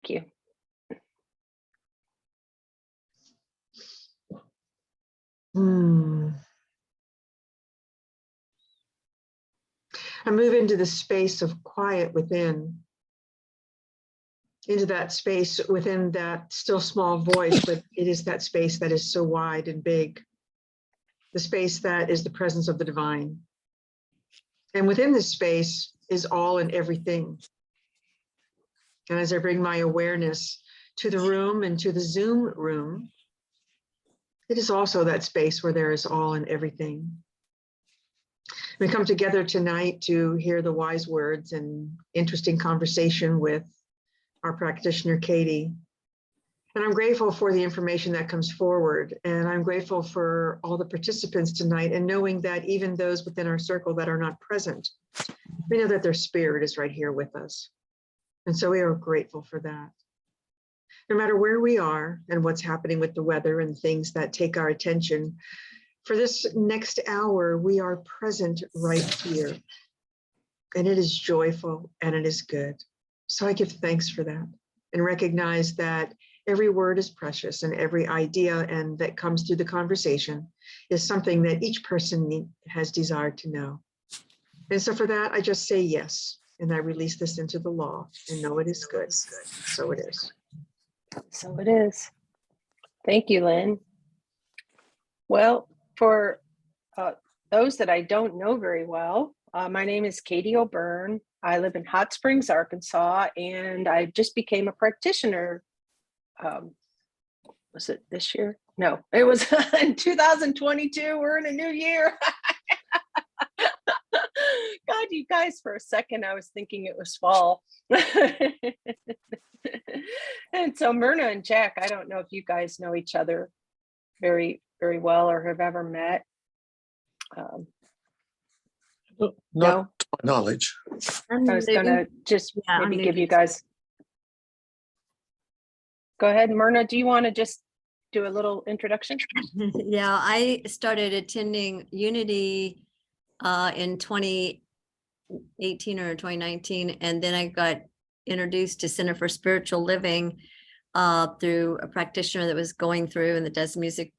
you. I move into the space of quiet within, into that space within that still small voice, but it is that space that is so wide and big, the space that is the presence of the divine. And within this space is all and everything. And as I bring my awareness to the room and to the Zoom room, it is also that space where there is all and everything. We come together tonight to hear the wise words and interesting conversation with our practitioner, Katie. And I'm grateful for the information that comes forward. And I'm grateful for all the participants tonight, and knowing that even those within our circle that are not present, we know that their spirit is right here with us. And so we are grateful for that. No matter where we are and what's happening with the weather and things that take our attention, for this next hour, we are present right here. And it is joyful and it is good. So I give thanks for that and recognize that every word is precious, and every idea and that comes through the conversation is something that each person has desired to know. And so for that, I just say yes, and I release this into the law and know it is good. So it is. So it is. Thank you, Lynn. Well, for those that I don't know very well, my name is Katie O'Byrne. I live in Hot Springs, Arkansas, and I just became a practitioner. Was it this year? No, it was in 2022. We're in a new year. God, you guys, for a second, I was thinking it was fall. And so Myrna and Jack, I don't know if you guys know each other very, very well or have ever met. Not to my knowledge. I was gonna just maybe give you guys. Go ahead, Myrna. Do you want to just do a little introduction? Yeah, I started attending Unity in 2018 or 2019, and then I got introduced to Center for Spiritual Living through a practitioner that was going through and that does music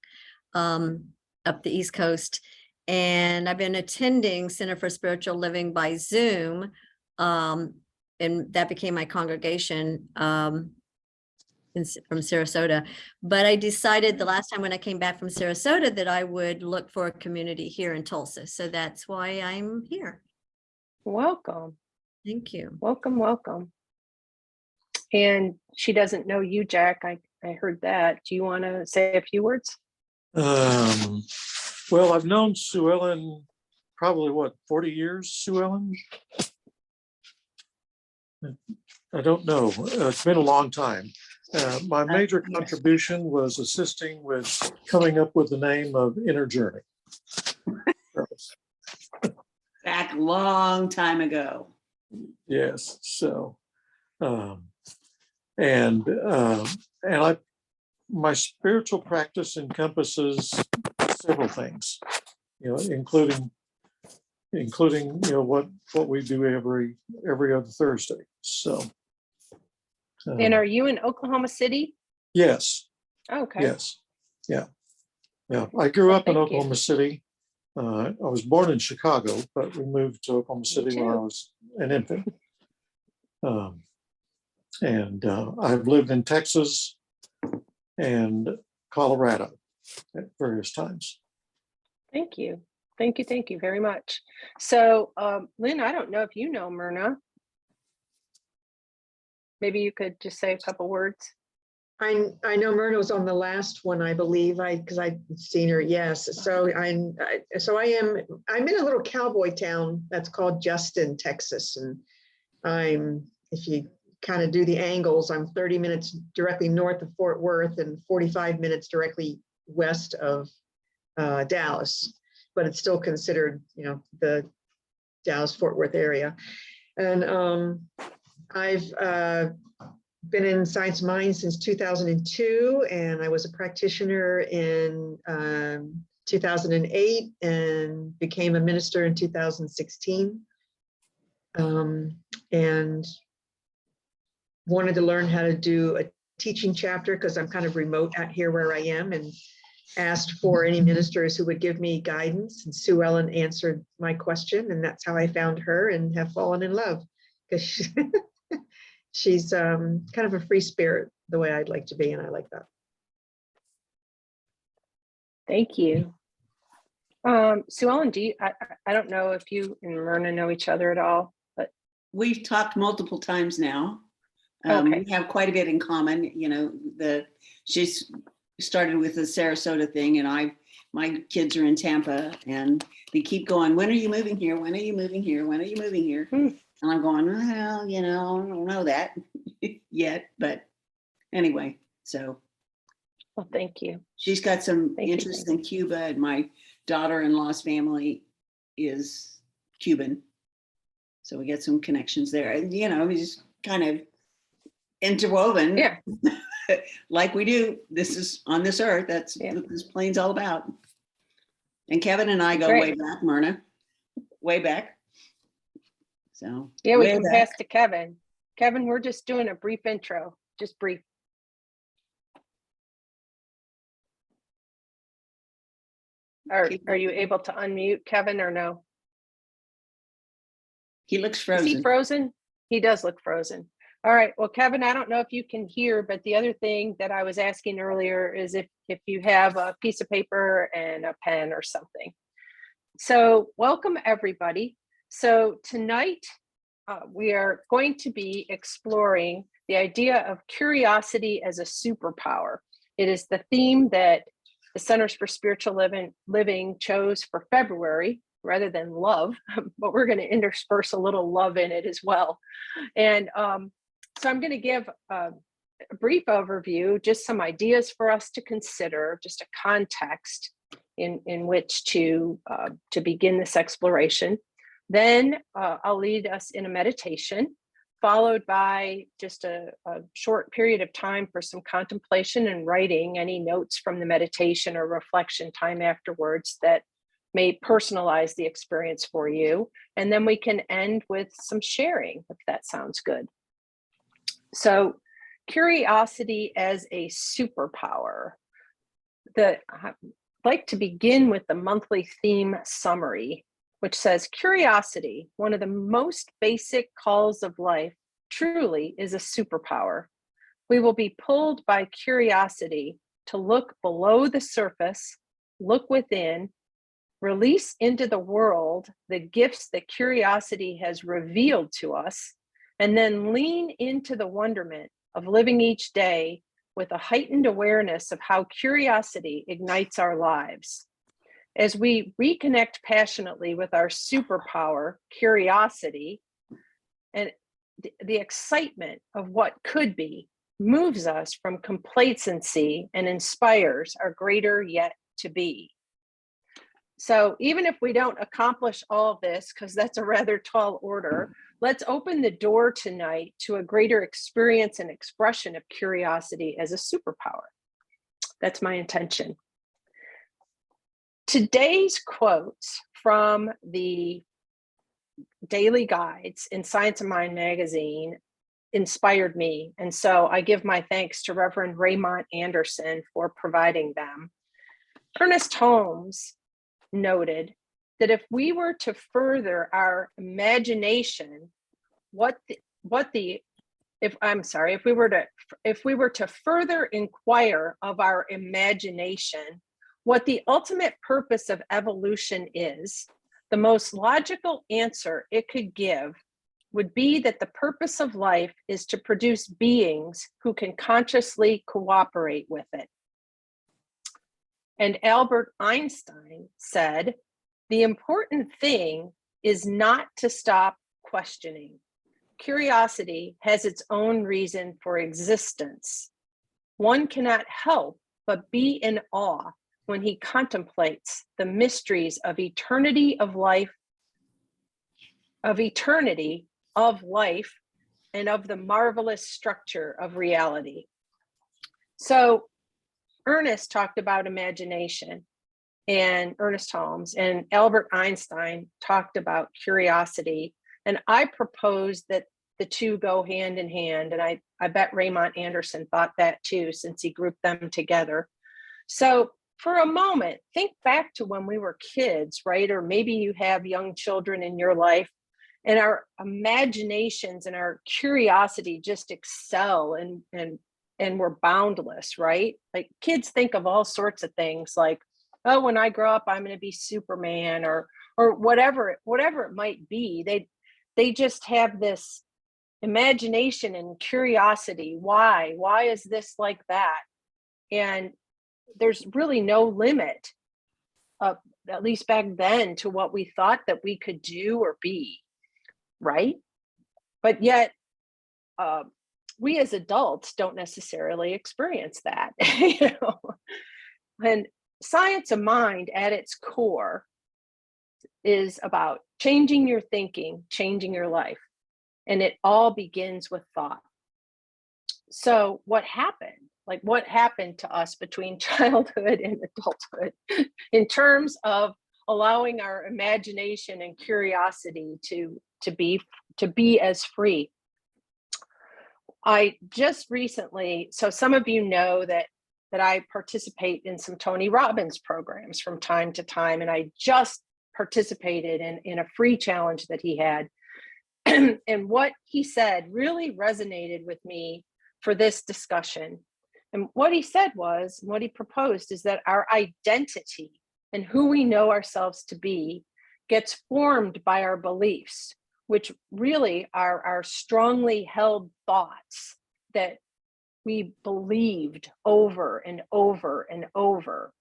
up the East Coast. And I've been attending Center for Spiritual Living by Zoom, and that became my congregation from Sarasota. But I decided the last time when I came back from Sarasota that I would look for a community here in Tulsa. So that's why I'm here. Welcome. Thank you. Welcome, welcome. And she doesn't know you, Jack. I heard that. Do you want to say a few words? Well, I've known Sue Ellen probably, 40 years, Sue Ellen? I don't know. It's been a long time. My major contribution was assisting with coming up with the name of Inner Journey. Back a long time ago. Yes. So, my spiritual practice encompasses several things, including what we do every other Thursday. So. And are you in Oklahoma City? Yes. Okay. Yes. Yeah. I grew up in Thank Oklahoma you. City. I was born in Chicago, but we moved to Oklahoma City when I was an infant. I've lived in Texas and Colorado at various times. Thank you. Thank you. Thank you very much. So, Lynn, I don't know if you know Myrna. Maybe you could just say a couple words. I know Myrna was on the last one, I believe, because I've seen her. Yes. So I'm in a little cowboy town that's called Justin, Texas, and if you kind of do the angles, I'm 30 minutes directly north of Fort Worth and 45 minutes directly west of Dallas, but it's still considered, the Dallas-Fort Worth area. And I've been in Science Mind since 2002, and I was a practitioner in 2008 and became a minister in 2016. And wanted to learn how to do a teaching chapter because I'm kind of remote out here where I am, and asked for any ministers who would give me guidance. And Sue Ellen answered my question, and that's how I found her and have fallen in love, because she's kind of a free spirit the way I'd like to be, and I like that. Thank you. Sue Ellen, I don't know if you and Myrna know each other at all, but We've talked multiple times now. Okay. We have quite a bit in common. You know, she's started with the Sarasota thing, and my kids are in Tampa, and they keep going, when are you moving here? When are you moving here? When are you moving here? And I'm going, well, you know, I don't know that yet, but anyway, so. Well, thank you. She's got some Thank you, interest thank in Cuba, and my daughter-in-law's family is Cuban. So we get some connections there. And, you know, we just kind of interwoven. Yeah. Like we do. This is on this earth. That's what this plane's all about. And Kevin and I go way Great. back, Myrna. Way back. So Yeah, we way can back. pass to Kevin. Kevin, we're just doing a brief intro, just brief. Are you able to unmute Kevin or no? He looks Is frozen. he frozen? He does look frozen. All right. Well, Kevin, I don't know if you can hear, but the other thing that I was asking earlier is if you have a piece of paper and a pen or something. So welcome everybody. So tonight we are going to be exploring the idea of curiosity as a superpower. It is the theme that the Centers for Spiritual Living chose for February rather than love, but we're going to intersperse a little love in it as well. And so I'm going to give a brief overview, just some ideas for us to consider, just a context in which to begin this exploration. Then I'll lead us in a meditation, followed by just a short period of time for some contemplation and writing any notes from the meditation or reflection time afterwards that may personalize the experience for you. And then we can end with some sharing, if that sounds good. So curiosity as a superpower. I'd like to begin with the monthly theme summary, which says curiosity, one of the most basic calls of life, truly is a superpower. We will be pulled by curiosity to look below the surface, look within, release into the world the gifts that curiosity has revealed to us, and then lean into the wonderment of living each day with a heightened awareness of how curiosity ignites our lives. As we reconnect passionately with our superpower, curiosity, and the excitement of what could be moves us from complacency and inspires our greater yet to be. So even if we don't accomplish all of this, because that's a rather tall order, let's open the door tonight to a greater experience and expression of curiosity as a superpower. That's my intention. Today's quotes from the daily guides in Science of Mind magazine inspired me. And so I give my thanks to Reverend Raymond Anderson for providing them. Ernest Holmes noted that if we were to further our imagination, if we were to further inquire of our imagination, what the ultimate purpose of evolution is, the most logical answer it could give would be that the purpose of life is to produce beings who can consciously cooperate with it. And Albert Einstein said, the important thing is not to stop questioning. Curiosity has its own reason for existence. One cannot help but be in awe when he contemplates the mysteries of eternity of life, and of the marvelous structure of reality. So Ernest talked about imagination, and Ernest Holmes, and Albert Einstein talked about curiosity. And I propose that the two go hand in hand. And I bet Raymond Anderson thought that too, since he grouped them together. So for a moment, think back to when we were kids, right? Or maybe you have young children in your life, and our imaginations and our curiosity just excel and we're boundless, right? Like kids think of all sorts of things like, oh, when I grow up, I'm going to be Superman or whatever it might be. They just have this imagination and curiosity. Why is this like that? And there's really no limit, at least back then, to what we thought that we could do or be, right? But yet, we as adults don't necessarily experience that. And science of mind at its core is about changing your thinking, changing your life. And it all begins with thought. So what happened? Like what happened to us between childhood and adulthood in terms of allowing our imagination and curiosity to be as free? I just recently, so some of you know that I participate in some Tony Robbins programs from time to time, and I just participated in a free challenge that he had. And what he said really resonated with me for this discussion. And what he said was, what he proposed is that our identity and who we know ourselves to be gets formed by our beliefs, which really are our strongly held thoughts that we believed over and over and over.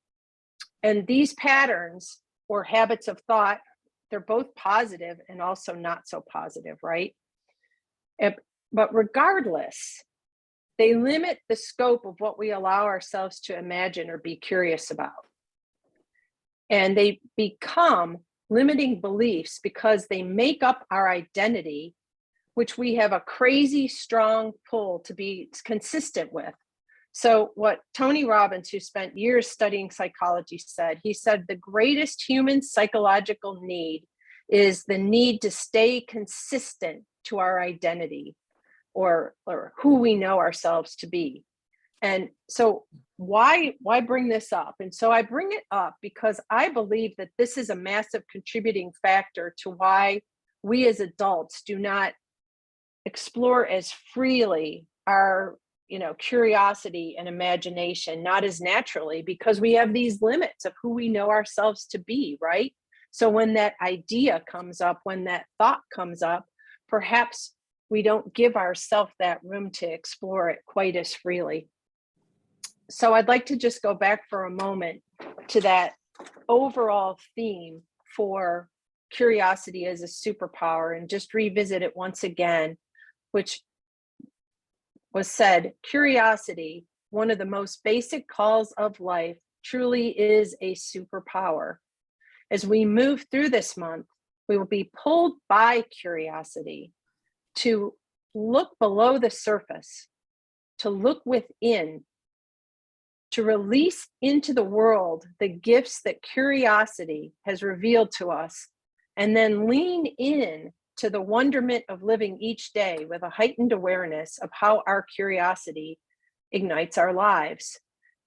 And these patterns or habits of thought, they're both positive and also not so positive, right? But regardless, they limit the scope of what we allow ourselves to imagine or be curious about. And they become limiting beliefs because they make up our identity, which we have a crazy strong pull to be consistent with. So what Tony Robbins, who spent years studying psychology, said, he said, the greatest human psychological need is the need to stay consistent to our identity or who we know ourselves to be. And so why bring this up? And so I bring it up because I believe that this is a massive contributing factor to why we as adults do not explore as freely our curiosity and imagination, not as naturally, because we have these limits of who we know ourselves to be, right? So when that idea comes up, when that thought comes up, perhaps we don't give ourselves that room to explore it quite as freely. So I'd like to just go back for a moment to that overall theme for curiosity as a superpower and just revisit it once again, which was said, curiosity, one of the most basic calls of life, truly is a superpower. As we move through this month, we will be pulled by curiosity to look below the surface, to look within, to release into the world the gifts that curiosity has revealed to us, and then lean in to the wonderment of living each day with a heightened awareness of how our curiosity ignites our lives.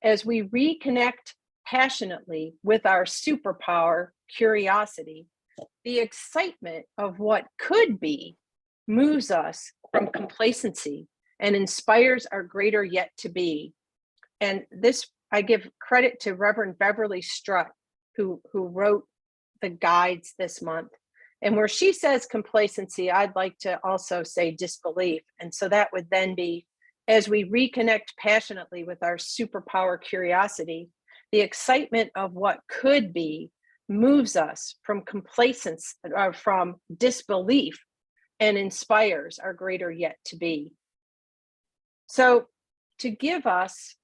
As we reconnect passionately with our superpower, curiosity, the excitement of what could be moves us from complacency and inspires our greater yet to be. And this, I give credit to Reverend Beverly Strutt, who wrote the guides this month. And where she says complacency, I'd like to also say disbelief. And so that would then be, as we reconnect passionately with our superpower curiosity, the excitement of what could be moves us from complacence, or from disbelief, and inspires our greater yet to be. So to give us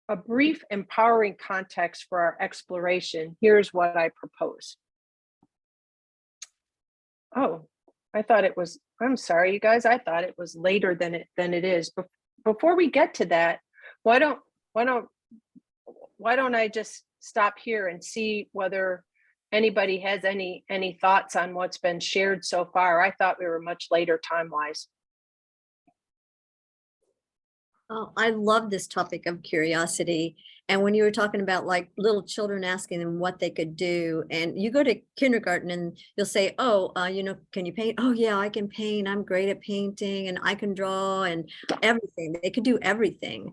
a brief empowering context for our exploration, here's what I propose. Oh, I thought it was, I'm sorry, you guys, I thought it was later than it is. But before we get to that, why don't I just stop here and see whether anybody has any thoughts on what's been shared so far. I thought we were much later time-wise. Oh, I love this topic of curiosity. And when you were talking about like little children asking them what they could do, and you go to kindergarten and you'll say, oh, can you paint? Oh yeah, I can paint. I'm great at painting and I can draw and everything. They could do everything.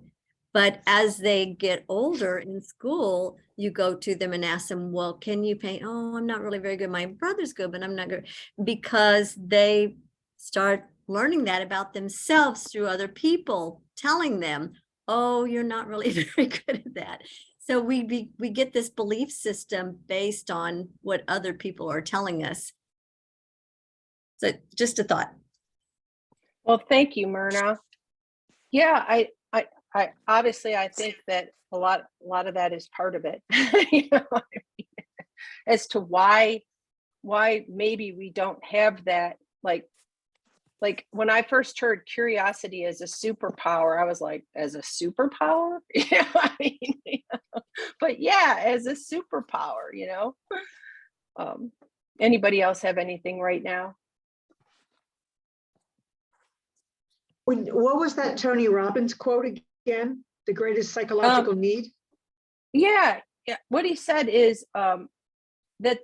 But as they get older in school, you go to them and ask them, well, can you paint? Oh, I'm not really very good. My brother's good, but I'm not good. Because they start learning that about themselves through other people telling them, oh, you're not really very good at that. So we get this belief system based on what other people are telling us. So just a thought. Well, thank you, Myrna. Yeah, I obviously I think that a lot of that is part of it. You know what I mean? As to why maybe we don't have that, like when I first heard curiosity as a superpower, I was like, as a superpower? You know what I mean? You know? But yeah, as a superpower, you know. Anybody else have anything right now? What was that Tony Robbins quote again? The greatest psychological need? Yeah, what he said is that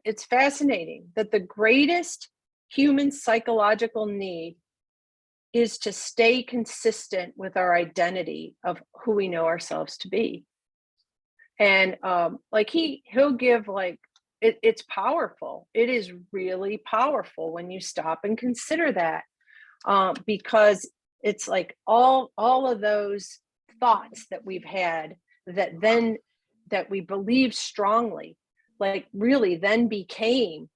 it's fascinating that the greatest human psychological need is to stay consistent with our identity of who we know ourselves to be. And like he'll give like it's powerful. It is really powerful when you stop and consider that, because it's like all of those thoughts that we've had that we believe strongly, like really then became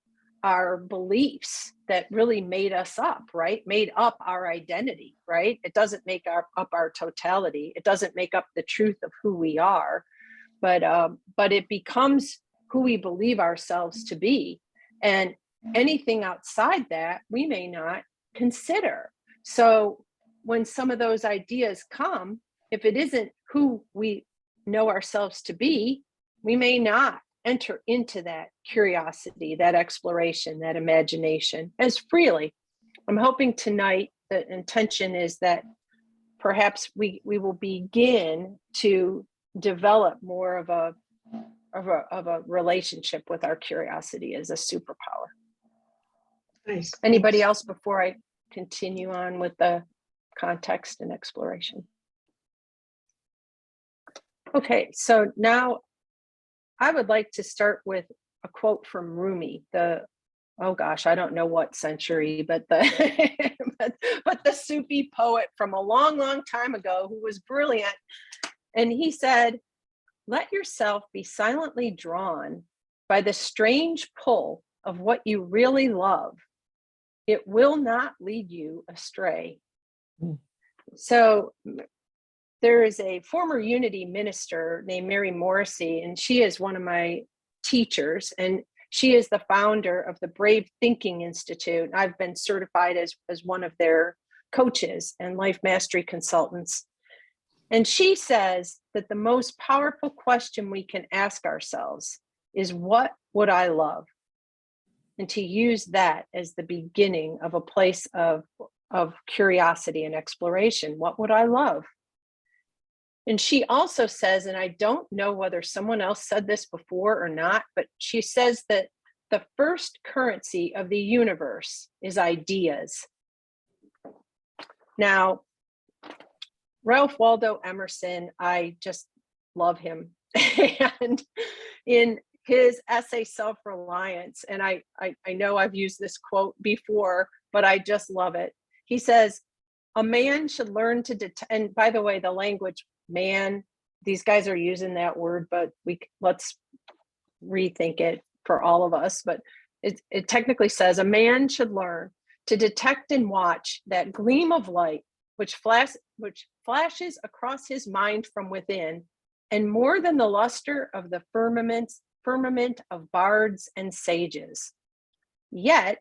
our beliefs that really made us up, right? Made up our identity, right? It doesn't make up our totality. It doesn't make up the truth of who we are, but it becomes who we believe ourselves to be. And anything outside that, we may not consider. So when some of those ideas come, if it isn't who we know ourselves to be, we may not enter into that curiosity, that exploration, that imagination as freely. I'm hoping tonight the intention is that perhaps we will begin to develop more of a relationship with our curiosity as a superpower. Nice. Anybody else before I continue on with the context and exploration? Okay, so now I would like to start with a quote from Rumi, oh gosh, I don't know what century, but but the Sufi poet from a long, long time ago who was brilliant. And he said, let yourself be silently drawn by the strange pull of what you really love. It will not lead you astray. So there is a former Unity minister named Mary Morrissey, and she is one of my teachers, and she is the founder of the Brave Thinking Institute. I've been certified as one of their coaches and life mastery consultants. And she says that the most powerful question we can ask ourselves is, what would I love? And to use that as the beginning of a place of curiosity and exploration. What would I love? And she also says, and I don't know whether someone else said this before or not, but she says that the first currency of the universe is ideas. Now, Ralph Waldo Emerson, I just love him. And in his essay, Self-Reliance, and I know I've used this quote before, but I just love it. He says, a man should learn to detect, and by the way, the language man, these guys are using that word, but let's rethink it for all of us. But it technically says a man should learn to detect and watch that gleam of light which flashes across his mind from within, and more than the luster of the firmament of bards and sages. Yet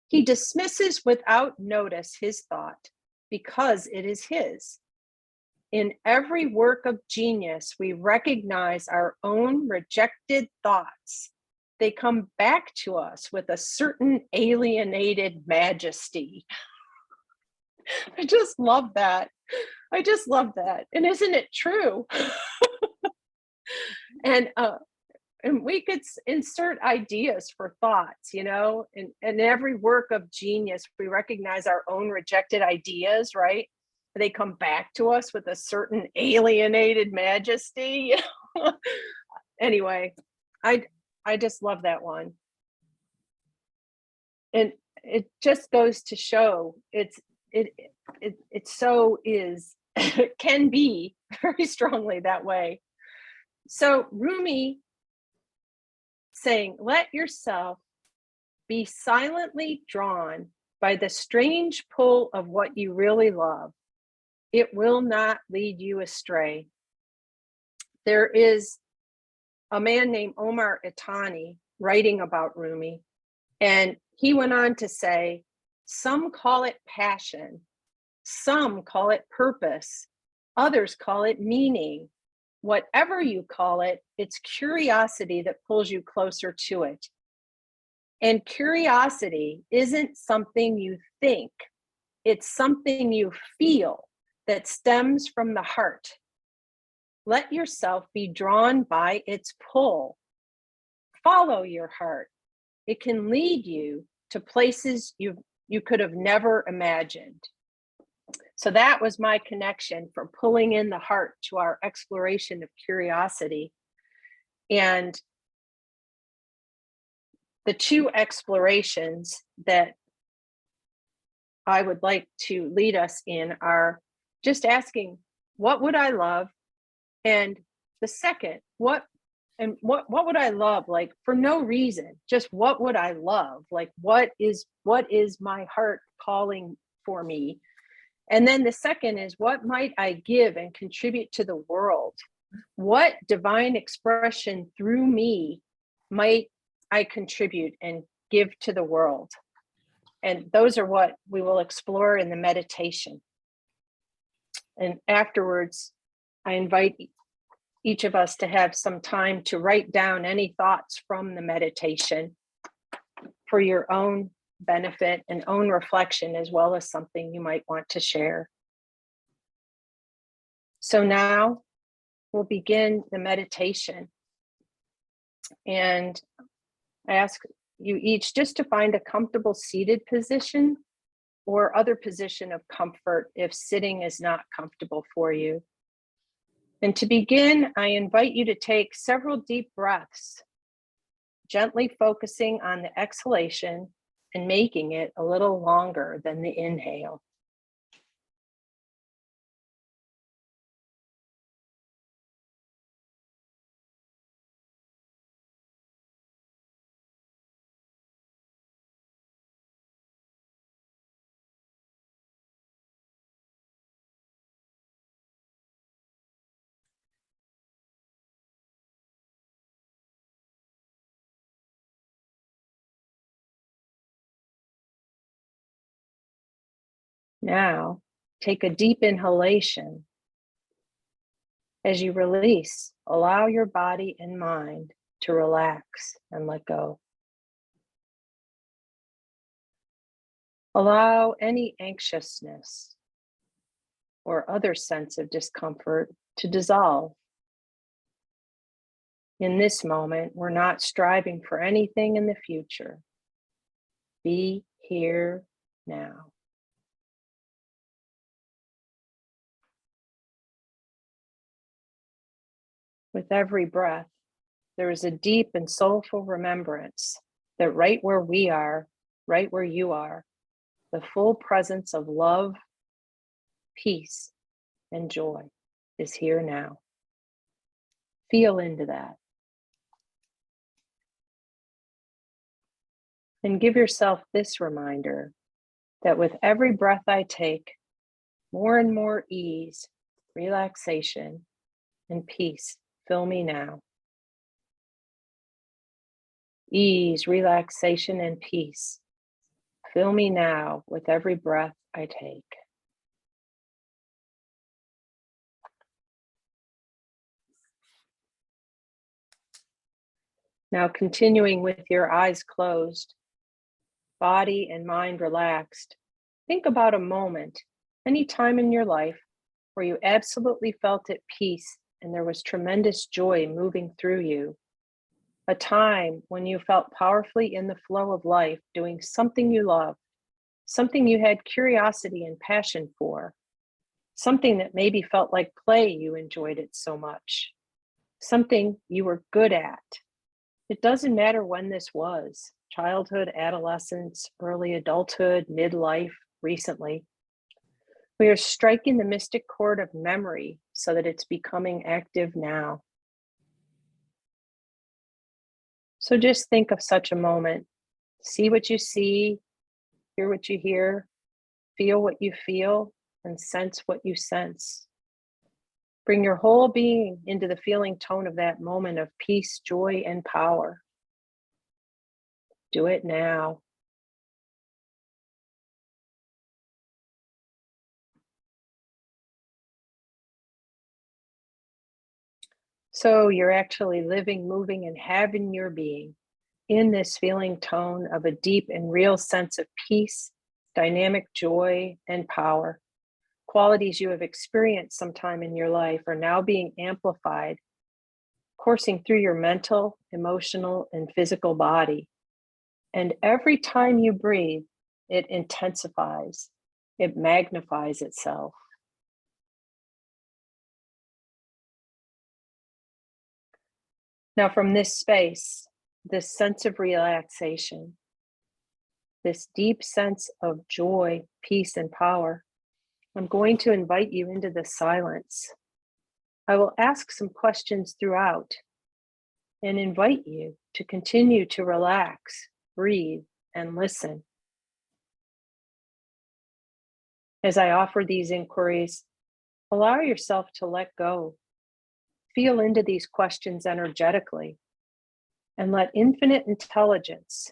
he dismisses without notice his thought, because it is his. In every work of genius, we recognize our own rejected thoughts. they come back to us with a certain alienated majesty. I just love that. I just love that. And isn't it true? And we could insert ideas for thoughts, you know, in every work of genius, we recognize our own rejected ideas, right? They come back to us with a certain alienated majesty. Anyway, I just love that one. And it just goes to show it so is, can be very strongly that way. So Rumi saying, let yourself be silently drawn by the strange pull of what you really love. It will not lead you astray. There is a man named Omar Itani writing about Rumi, and he went on to say, some call it passion, some call it purpose, others call it meaning. Whatever you call it, it's curiosity that pulls you closer to it. And curiosity isn't something you think, it's something you feel that stems from the heart. Let yourself be drawn by its pull. Follow your heart. It can lead you to places you could have never imagined. So that was my connection for pulling in the heart to our exploration of curiosity. And the two explorations that I would like to lead us in are just asking, what would I love? And the second, what would I love? Like, for no reason, just what would I love? Like, what is my heart calling for me? And then the second is, what might I give and contribute to the world? What divine expression through me might I contribute and give to the world? And those are what we will explore in the meditation. And afterwards, I invite each of us to have some time to write down any thoughts from the meditation for your own benefit and own reflection, as well as something you might want to share. So now we'll begin the meditation. And I ask you each just to find a comfortable seated position or other position of comfort if sitting is not comfortable for you. And to begin, I invite you to take several deep breaths, gently focusing on the exhalation and making it a little longer than the inhale. Now, take a deep inhalation. As you release, allow your body and mind to relax and let go. Allow any anxiousness or other sense of discomfort to dissolve. In this moment, we're not striving for anything in the future. Be here now. With every breath, there is a deep and soulful remembrance that right where we are, right where you are, the full presence of love, peace, and joy is here now. Feel into that. And give yourself this reminder that with every breath I take, more and more ease, relaxation, and peace fill me now. Ease, relaxation, and peace fill me now with every breath I take. Now continuing with your eyes closed, body and mind relaxed, think about a moment, any time in your life where you absolutely felt at peace and there was tremendous joy moving through you. A time when you felt powerfully in the flow of life, doing something you love, something you had curiosity and passion for, something that maybe felt like play, you enjoyed it so much, something you were good at. It doesn't matter when this was, childhood, adolescence, early adulthood, midlife, recently. We are striking the mystic chord of memory so that it's becoming active now. So just think of such a moment. See what you see, hear what you hear, feel what you feel, and sense what you sense. Bring your whole being into the feeling tone of that moment of peace, joy, and power. Do it now. So you're actually living, moving, and having your being in this feeling tone of a deep and real sense of peace, dynamic joy, and power. Qualities you have experienced sometime in your life are now being amplified, coursing through your mental, emotional, and physical body. And every time you breathe, it intensifies, it magnifies itself. Now, from this space, this sense of relaxation, this deep sense of joy, peace, and power, I'm going to invite you into the silence. I will ask some questions throughout and invite you to continue to relax, breathe, and listen. As I offer these inquiries, allow yourself to let go. Feel into these questions energetically and let infinite intelligence,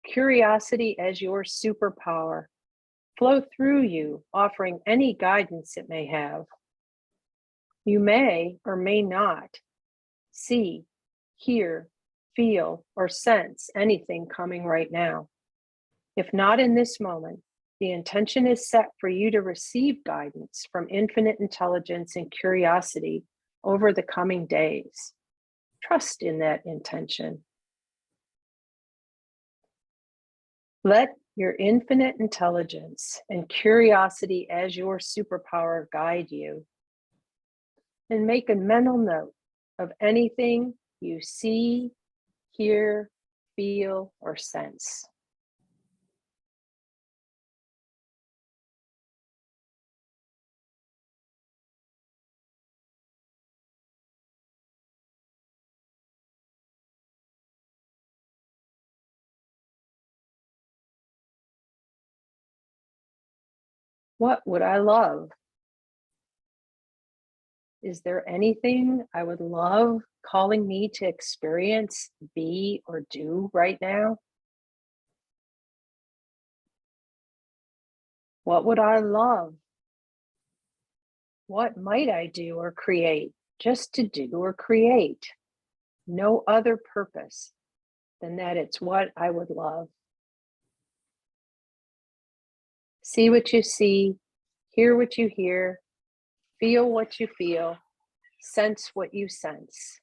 curiosity as your superpower, flow through you, offering any guidance it may have. You may or may not see, hear, feel, or sense anything coming right now. If not in this moment, the intention is set for you to receive guidance from infinite intelligence and curiosity over the coming days. Trust in that intention. Let your infinite intelligence and curiosity as your superpower guide you. And make a mental note of anything you see, hear, feel, or sense. What would I love? Is there anything I would love calling me to experience, be, or do right now? What would I love? What might I do or create just to do or create? No other purpose than that it's what I would love. See what you see, hear what you hear, feel what you feel, sense what you sense.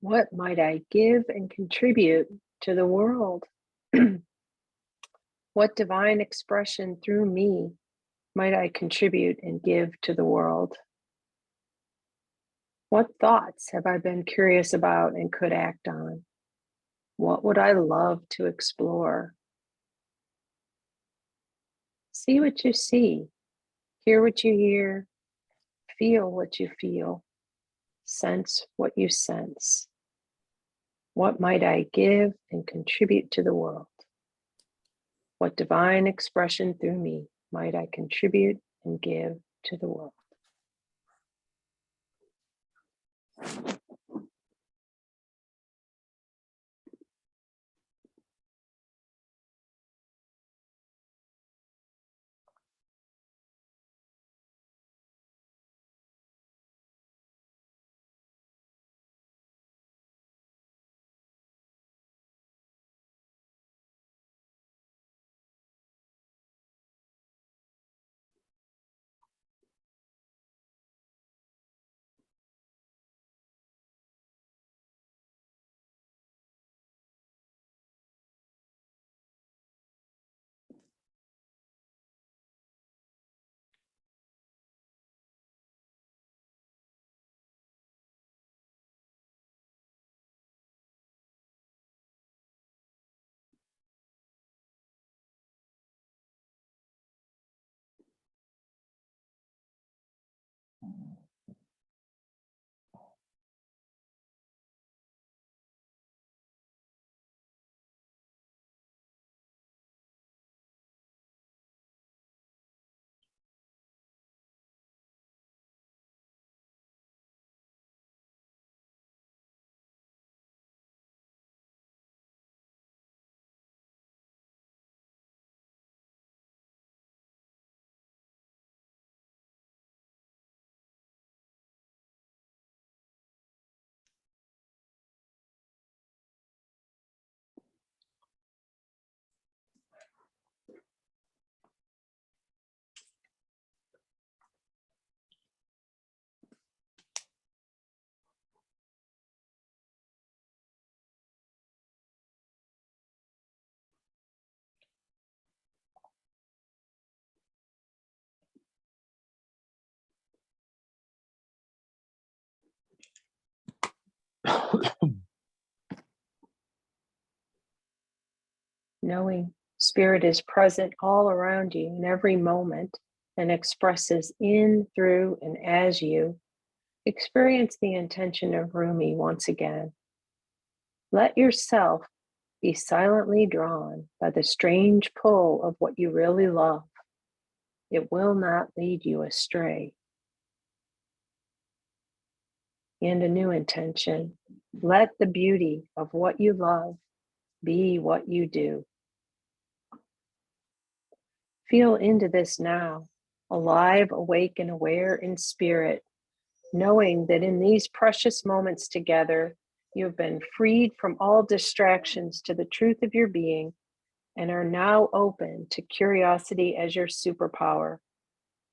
What might I give and contribute to the world? What divine expression through me might I contribute and give to the world? What thoughts have I been curious about and could act on? What would I love to explore? See what you see, hear what you hear, feel what you feel, sense what you sense. What might I give and contribute to the world? What divine expression through me might I contribute and give to the world? Knowing Spirit is present all around you in every moment and expresses in, through, and as you, experience the intention of Rumi once again. Let yourself be silently drawn by the strange pull of what you really love. It will not lead you astray. And a new intention. Let the beauty of what you love be what you do. Feel into this now, alive, awake, and aware in spirit, knowing that in these precious moments together, you have been freed from all distractions to the truth of your being and are now open to curiosity as your superpower.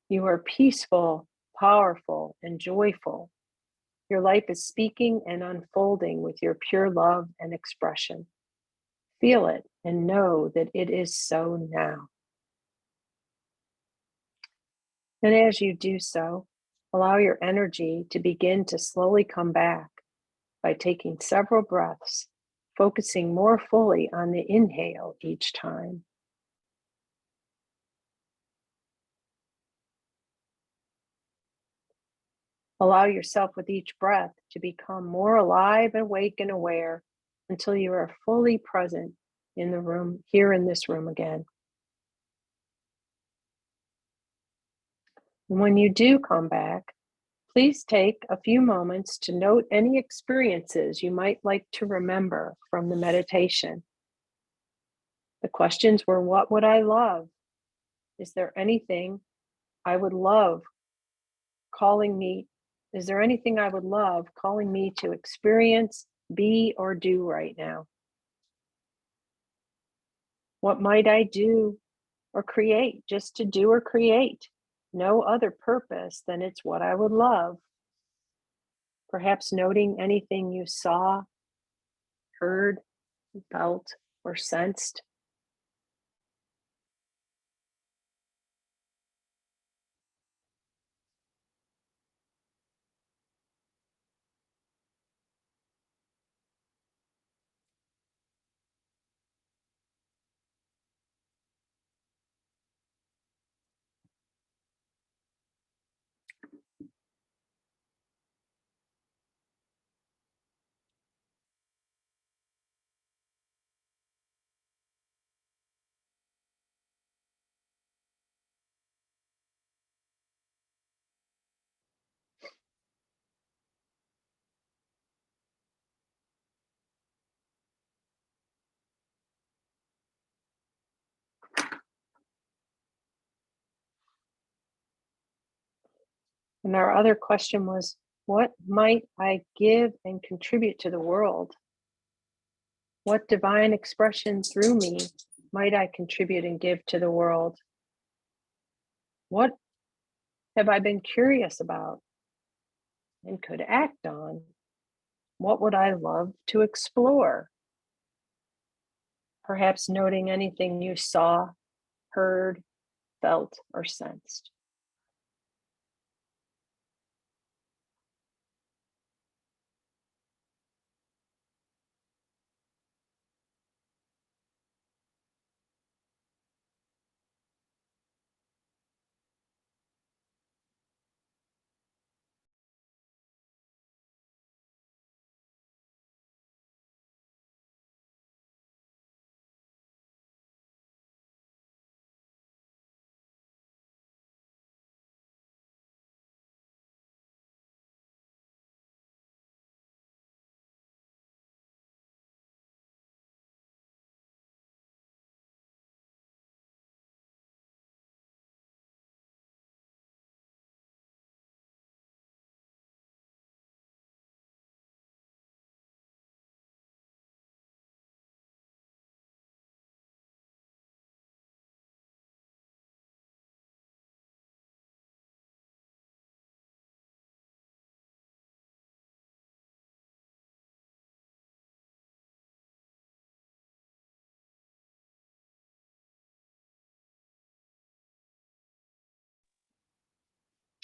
You are peaceful, powerful, and joyful. Your life is speaking and unfolding with your pure love and expression. Feel it and know that it is so now. And as you do so, allow your energy to begin to slowly come back by taking several breaths, focusing more fully on the inhale each time. Allow yourself with each breath to become more alive, awake, and aware until you are fully present in the room, here in this room again. And when you do come back, please take a few moments to note any experiences you might like to remember from the meditation. The questions were, what would I love? Is there anything I would love calling me? Is there anything I would love calling me to experience, be, or do right now? What might I do or create just to do or create? No other purpose than it's what I would love. Perhaps noting anything you saw, heard, felt, or sensed. And our other question was, what might I give and contribute to the world? What divine expression through me might I contribute and give to the world? What have I been curious about and could act on? What would I love to explore? Perhaps noting anything you saw, heard, felt, or sensed.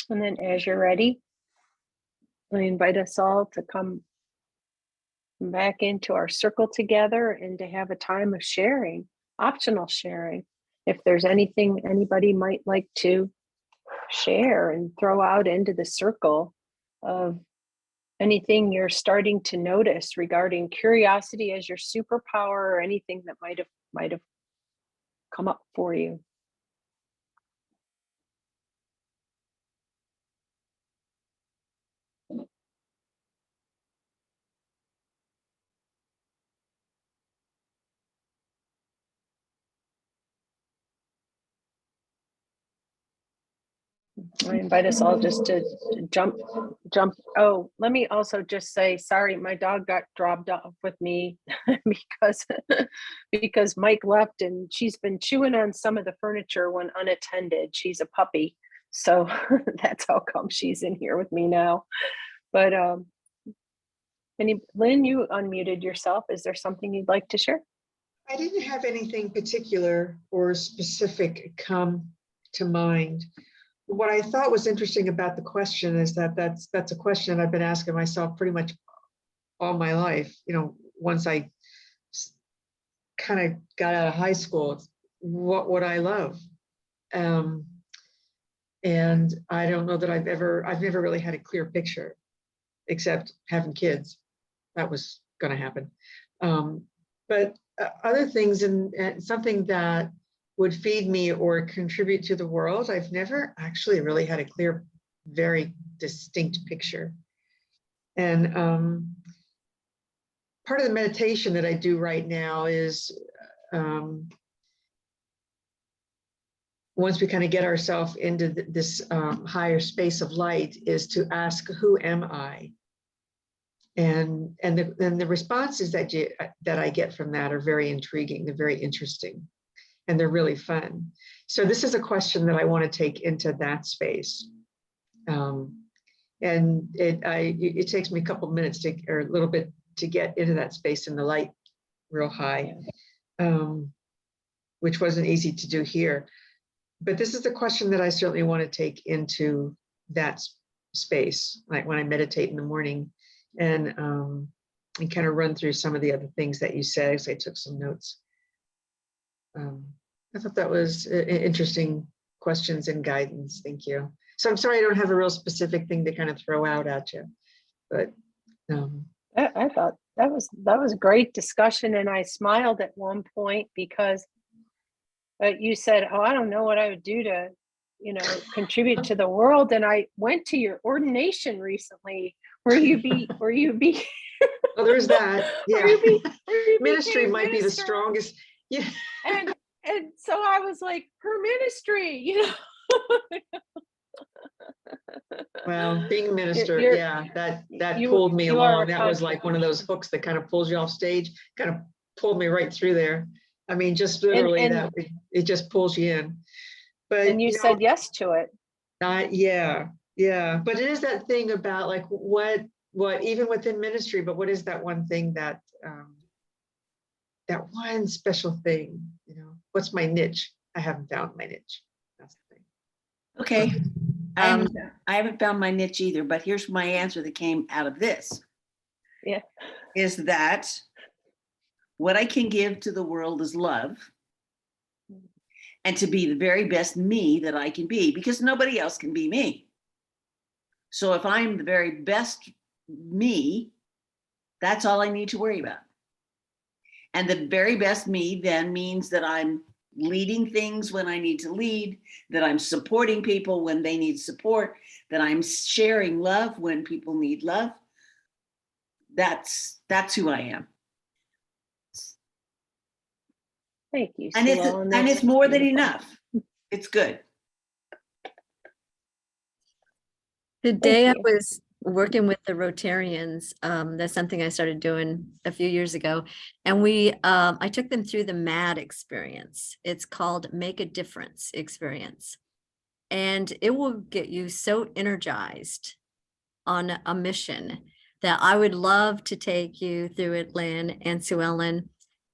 And then as you're ready, I invite us all to come back into our circle together and to have a time of sharing, optional sharing. If there's anything anybody might like to share and throw out into the circle of anything you're starting to notice regarding curiosity as your superpower, or anything that might have come up for you. I invite us all just to jump. Oh, let me also just say, sorry, my dog got dropped off with me because Mike left, and she's been chewing on some of the furniture when unattended. She's a puppy, so that's how come she's in here with me now. But Lynn, you unmuted yourself. Is there something you'd like to share? I didn't have anything particular or specific come to mind. What I thought was interesting about the question is that that's a question I've been asking myself pretty much all my life. You know, once I kind of got out of high school, what would I love? And I don't know that I've never really had a clear picture, except having kids. That was going to happen. But other things, and something that would feed me or contribute to the world, I've never actually really had a clear, very distinct picture. And part of the meditation that I do right now is, once we kind of get ourselves into this higher space of light, is to ask, who am I? And the responses that I get from that are very intriguing. They're very interesting, and they're really fun. So this is a question that I want to take into that space. And And it takes me a couple minutes or a little bit to get into that space in the light real high, which wasn't easy to do here. But this is a question that I certainly want to take into that space, like when I meditate in the morning, and kind of run through some of the other things that you said, because I took some notes. I thought that was interesting questions and guidance. Thank you. So I'm sorry I don't have a real specific thing to kind of throw out at you, but I thought that was a great discussion, and I smiled at one point because you said, "Oh, I don't know what I would do to, contribute to the world." And I went to your ordination recently, where you be, oh, there's that. where Yeah, you ministry became might be the minister. strongest. Yeah. And so I was like, her ministry. Well, being a minister, You're- yeah, that you pulled me you are along. a That was like one of those contribution. hooks that kind of pulls you off stage, kind of pulled me right through there. I mean, just literally And that it just pulls you in. But you said yes to it. yeah, but it is that thing about like what even within ministry, but what is that one thing that that one special thing, what's my niche? I haven't found my niche. That's the thing. Okay. Um, I haven't found my niche either, but here's my answer that came out of this. Yeah. Is that what I can give to the world is love, and to be the very best me that I can be, because nobody else can be me. So if I'm the very best me, that's all I need to worry about. And the very best me then means that I'm leading things when I need to lead, that I'm supporting people when they need support, that I'm sharing love when people need love. That's who I am. Thank you, And Sue Ellen. it's That's more than beautiful. enough. It's good. The day I you. was working with the Rotarians, that's something I started doing a few years ago. And I took them through the MAD experience. It's called Make a Difference experience. And it will get you so energized on a mission that I would love to take you through it, Lynn and Sue Ellen.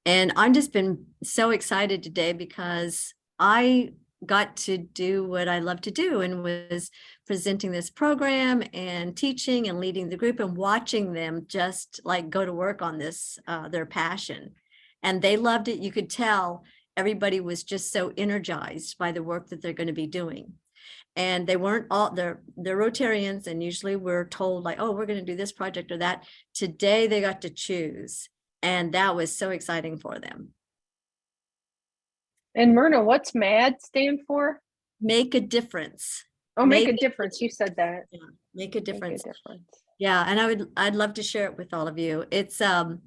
And I've just been so excited today because I got to do what I love to do, and was presenting this program and teaching and leading the group and watching them just like go to work on this, their passion. And they loved it. You could tell everybody was just so energized by the work that they're going to be doing. And they weren't all, they're Rotarians, and usually we're told like, oh, we're going to do this project or that. Today they got to choose. And that was so exciting for them. And Myrna, what's MAD stand for? Make a difference. Oh, make a difference. You said that. Yeah, make a difference. Make a difference. Yeah, and I'd love to share it with all of you. It's That'd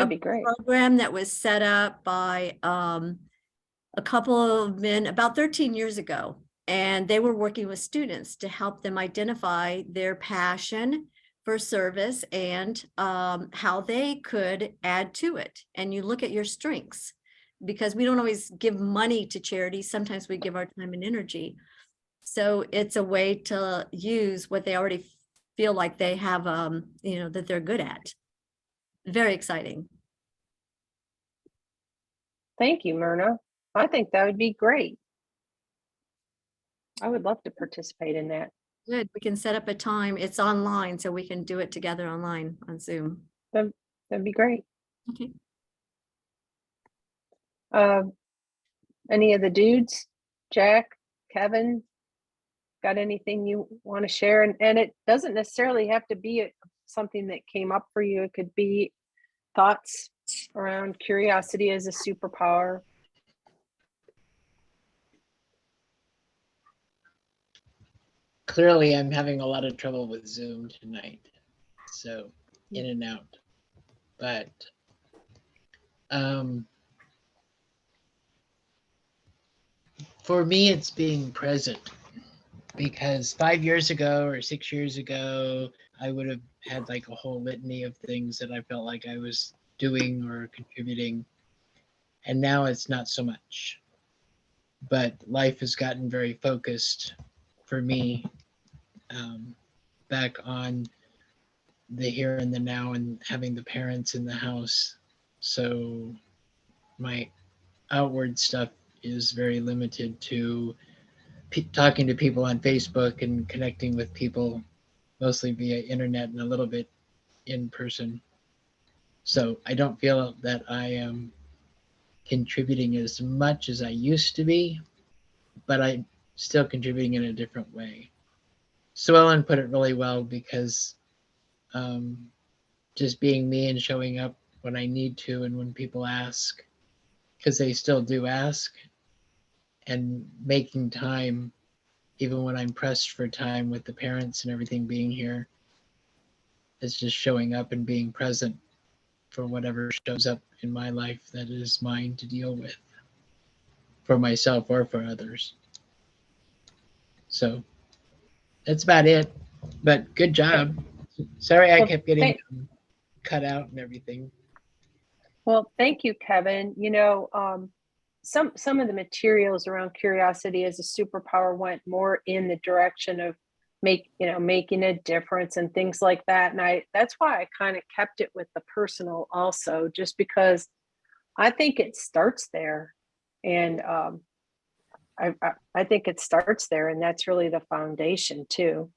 be great. program that was set up by a couple of men about 13 years ago, and they were working with students to help them identify their passion for service and how they could add to it. And you look at your strengths, because we don't always give money to charities. Sometimes we give our time and energy. So it's a way to use what they already feel like they have, that they're good at. Very exciting. Thank you, Myrna. I think that would be great. I would love to participate in that. Good. We can set up a time. It's online, so we can do it together online on Zoom. That'd be great. Okay. Any of the dudes, Jack, Kevin, got anything you want to share? And it doesn't necessarily have to be something that came up for you. It could be thoughts around curiosity as a superpower. Clearly, I'm having a lot of trouble with Zoom tonight, so in and out. But for me, it's being present, because 5 years ago or 6 years ago, I would have had like a whole litany of things that I felt like I was doing or contributing, and now it's not so much. But life has gotten very focused for me. back on the here and the now and having the parents in the house. So my outward stuff is very limited to talking to people on Facebook and connecting with people mostly via internet and a little bit in person. So I don't feel that I am contributing as much as I used to be, but I'm still contributing in a different way. Sue Ellen put it really well because just being me and showing up when I need to and when people ask, because they still do ask, and making time even when I'm pressed for time with the parents and everything being here. It's just showing up and being present for whatever shows up in my life that is mine to deal with for myself or for others. So that's about it, but good job. Sorry I Well, kept getting cut out and everything. Well, thank you, Kevin. You know, some of the materials around curiosity as a superpower went more in the direction of making a difference and things like that. And that's why I kind of kept it with the personal also, just because I think it starts there. And I think it starts there, and that's really the foundation too.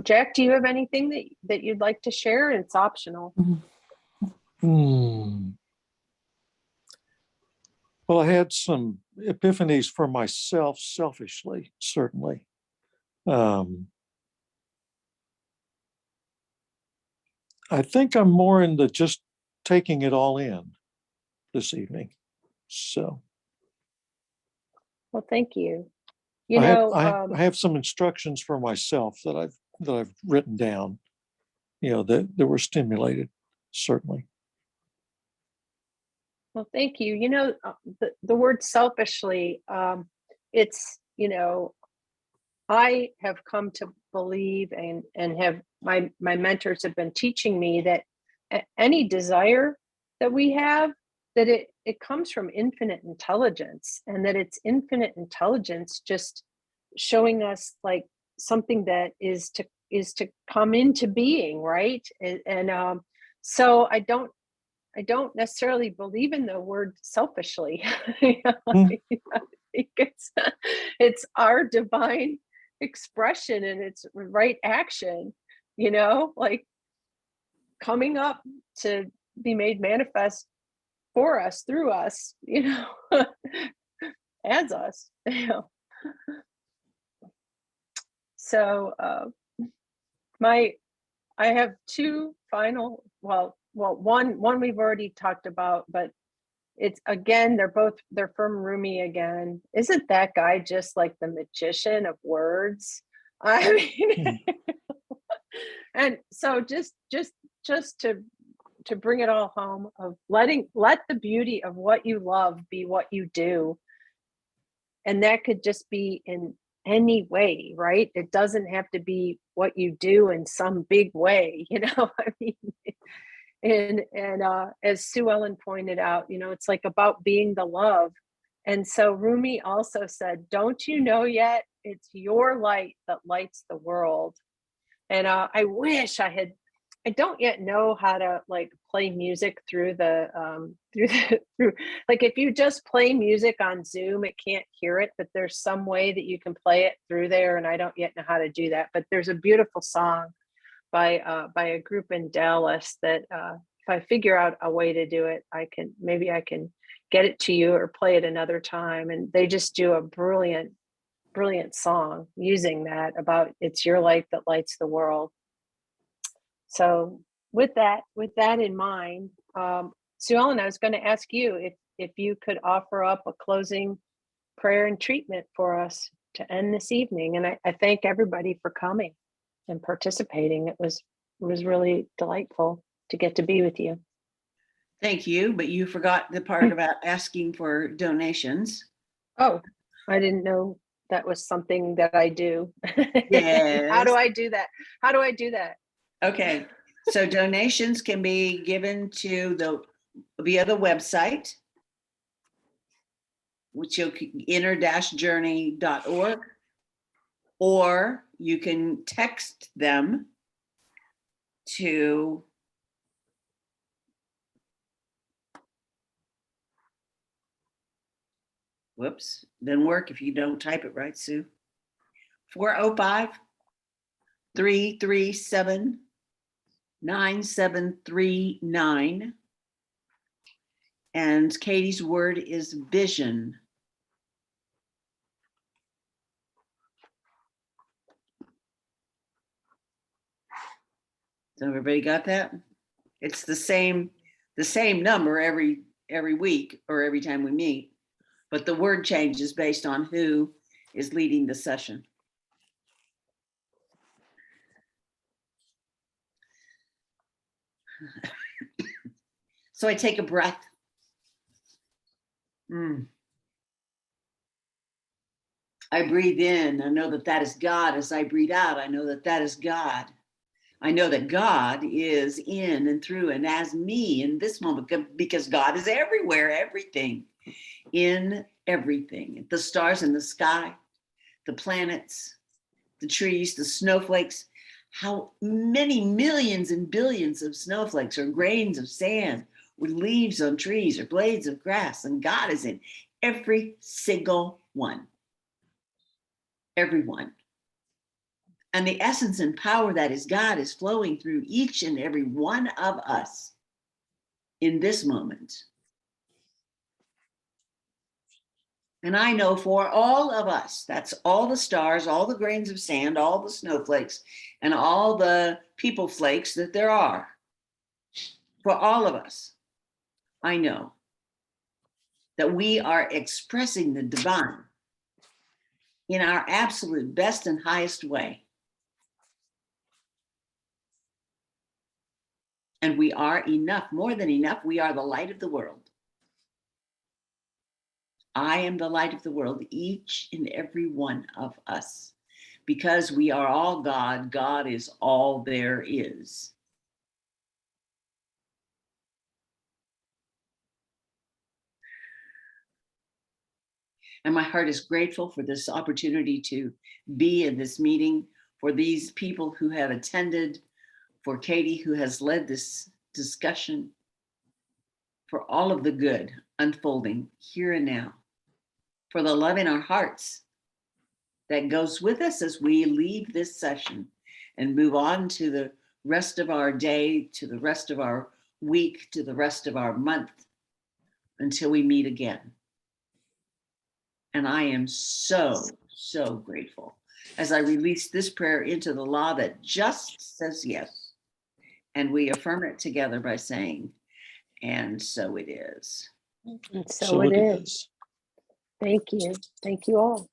Jack, do you have anything that you'd like to share? It's optional. Well, I had some epiphanies for myself, selfishly, certainly. I think I'm more into just taking it all in this evening. So Well, thank you. You I know, have some instructions for myself that I've written down, that were stimulated, certainly. well, thank you. You know, the word selfishly, it's, I have come to believe and have my mentors have been teaching me that any desire that we have, that it comes from infinite intelligence, and that it's infinite intelligence just showing us like something that is to come into being, right? And so I don't necessarily believe in the word selfishly. I think it's our divine expression and its right action, like coming up to be made manifest for us, through us, as us. So I have two final, one we've already talked about, but it's again, they're from Rumi again. Isn't that guy just like the magician of words? I mean, and so just to bring it all home, of let the beauty of what you love be what you do. And that could just be in any way, right? It doesn't have to be what you do in some big way, I mean, and as Sue Ellen pointed out, it's like about being the love. And so Rumi also said, don't you know yet? It's your light that lights the world. And I wish I don't yet know how to like play music through like if you just play music on Zoom, it can't hear it, but there's some way that you can play it through there. And I don't yet know how to do that, but there's a beautiful song by a group in Dallas that if I figure out a way to do it, maybe I can get it to you or play it another time. And they just do a brilliant song using that, about it's your light that lights the world. So with that in mind, Sue Ellen, I was going to ask you if you could offer up a closing prayer and treatment for us to end this evening. And I thank everybody for coming and participating. It was really delightful to get to be with you. Thank you, but you forgot the part about asking for donations. Oh, I didn't know that was something that I do. Yes. How do I do that? Okay, so donations can be given via the website, which you'll inner-journey.org. or you can text them to whoops, didn't work if you don't type it right, Sue. 405-337-9739. And Katie's word is vision. So everybody got that? It's the same number every week or every time we meet, but the word changes based on who is leading the session. So I take a breath. I breathe in. I know that that is God. As I breathe out, I know that that is God. I know that God is in and through and as me in this moment, because God is everywhere, everything, in everything. The stars in the sky, the planets, the trees, the snowflakes, how many millions and billions of snowflakes or grains of sand or leaves on trees or blades of grass. And God is in every single one. Everyone. And the essence and power that is God is flowing through each and every one of us in this moment. And I know for all of us, that's all the stars, all the grains of sand, all the snowflakes, and all the people flakes that there are. For all of us, I know that we are expressing the divine in our absolute best and highest way. And we are enough, more than enough. We are the light of the world. I am the light of the world, each and every one of us. Because we are all God, God is all there is. And my heart is grateful for this opportunity to be in this meeting, for these people who have attended, for Katie who has led this discussion, for all of the good unfolding here and now, for the love in our hearts that goes with us as we leave this session and move on to the rest of our day, to the rest of our week, to the rest of our month, until we meet again. And I am so, so grateful as I release this prayer into the law that just says yes. And we affirm it together by saying, and so it is. And so it is. Thank you. Thank you all.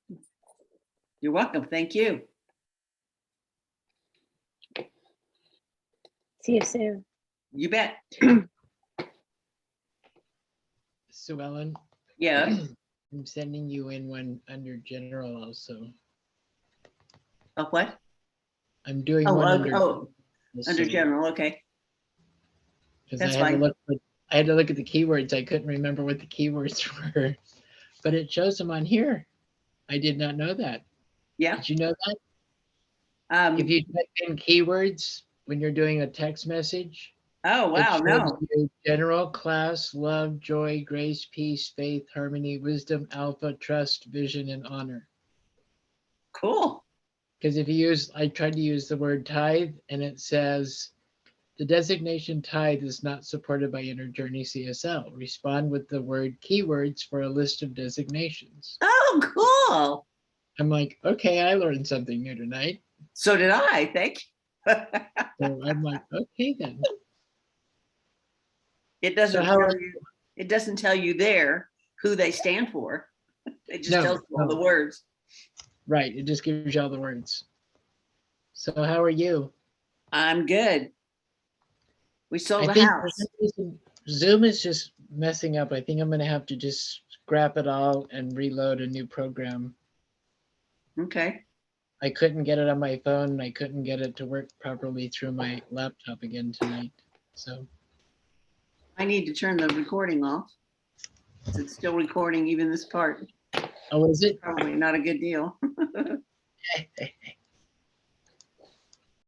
You're welcome. Thank you. See you soon. You bet. Sue Ellen, Yeah. I'm sending you in one under general also. Oh, what? I'm doing Oh, one under also, general. Okay. because that's I had fine. I had to look at the keywords. I couldn't remember what the keywords were, but it shows them on here. I did not know that. Yeah. Did you know that? If you type in keywords when you're doing a text message, Oh, wow. it shows No. you general, class, love, joy, grace, peace, faith, harmony, wisdom, alpha, trust, vision, and honor. Cool. Because if you use, I tried to use the word tithe, and it says, the designation tithe is not supported by Journey CSL. Respond with the word keywords for a list of designations. Oh, cool. I'm like, okay, I learned something new tonight. So did I. Thank you. So I'm like, okay then. It doesn't So how tell you. It doesn't tell you there who they stand for. It just No, tells you all no. the words. Right, it just gives you all the words. So how are you? I'm good. We sold I a think for house. some reason, Zoom is just messing up. I think I'm going to have to just scrap it all and reload a new program. Okay. I couldn't get it on my phone. And I couldn't get it to work properly through my laptop again tonight. So I need to turn the recording off. It's still recording even this part. oh, is it? Probably not a good deal.